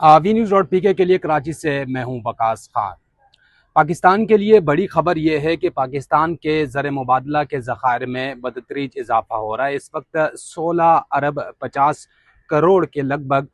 We न्यूज़.pk के लिए कराची से मैं हूं वकास खान। पाकिस्तान के लिए बड़ी खबर यह है कि पाकिस्तान के ज़र मुबादला के ज़खायर में बदतरीज इजाफा हो रहा है। इस वक्त 16 अरब 50 करोड़ के लगभग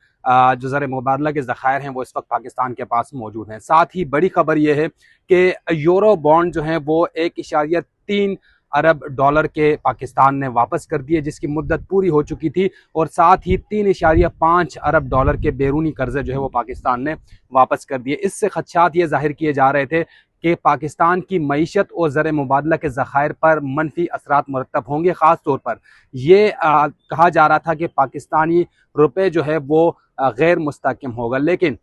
जो ज़र मुबादला के ज़खायर हैं वो इस वक्त पाकिस्तान के पास मौजूद हैं। साथ ही बड़ी खबर यह है कि यूरो बॉन्ड जो हैं वो 1.3 अरब डॉलर के पाकिस्तान ने वापस कर दिए, जिसकी मुद्दत पूरी हो चुकी थी, और साथ ही 3.5 अरब डॉलर के बैरूनी कर्जे जो है वो पाकिस्तान ने वापस कर दिए। इससे खदशात ये जाहिर किए जा रहे थे कि पाकिस्तान की मईशत और ज़र मुबादला के ज़खायर पर मनफी असरात मुरतब होंगे। ख़ास तौर पर ये कहा जा रहा था कि पाकिस्तानी रुपए जो है वो गैर मुस्तहकम होगा, लेकिन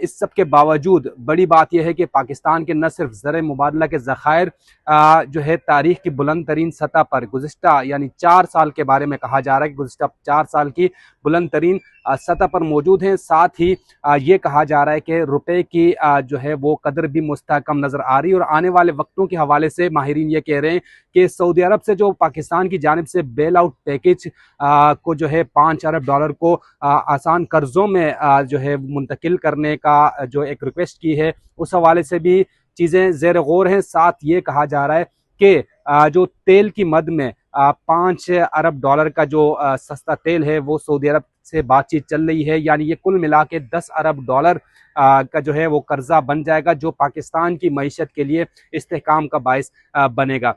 इस सब के बावजूद बड़ी बात यह है कि पाकिस्तान के न सिर्फ ज़र मुबादला के ज़खायर जो है तारीख की बुलंद तरीन सतह पर गुज़िश्ता यानी 4 साल के बारे में कहा जा रहा है कि गुज़िश्ता 4 साल की बुलंद तरीन सतह पर मौजूद हैं। साथ ही ये कहा जा रहा है कि रुपए की जो है वो कदर भी मुस्तहकम नज़र आ रही है, और आने वाले वक्तों के हवाले से माहिरीन ये कह रहे हैं कि सऊदी अरब से जो पाकिस्तान की जानिब से बेल आउट पैकेज को जो है 5 अरब डॉलर को आसान कर्जों में जो है मुंतकिल करने का जो एक रिक्वेस्ट की है, उस हवाले से भी चीज़ें ज़ेर गौर हैं। साथ ये कहा जा रहा है कि जो तेल की मद में 5 अरब डॉलर का जो सस्ता तेल है वो सऊदी अरब से बातचीत चल रही है, यानी ये कुल मिला के 10 अरब डॉलर का जो है वो कर्जा बन जाएगा, जो पाकिस्तान की मईशत के लिए इस्तेहकाम का बायस बनेगा।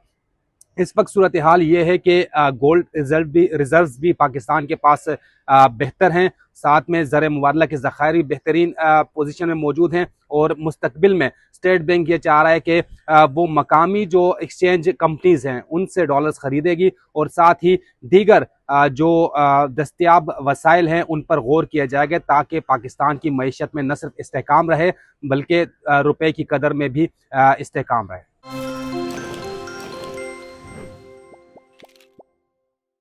इस वक्त सूरत हाल ये है कि गोल्ड रिजर्व्स भी पाकिस्तान के पास बेहतर हैं, साथ में ज़र मुबादला के ज़खायर भी बेहतरीन पोजीशन में मौजूद हैं, और मुस्तकबिल में स्टेट बैंक ये चाह रहा है कि वो मकामी जो एक्सचेंज कंपनीज हैं उनसे डॉलर्स खरीदेगी, और साथ ही दीगर जो दस्तियाब वसाइल हैं उन पर गौर किया जाएगा, ताकि पाकिस्तान की मईशत में न सिर्फ इस्तेहकाम रहे बल्कि रुपए की कदर में भी इस्तेहकाम रहे।